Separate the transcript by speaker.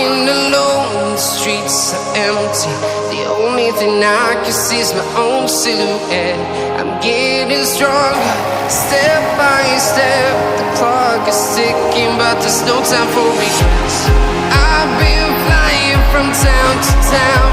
Speaker 1: Walking alone, the streets are empty. The only thing I can see is my own silhouette. I'm getting stronger, step by step. The clock is ticking, but there's no time for regrets. I've been flying from town to town,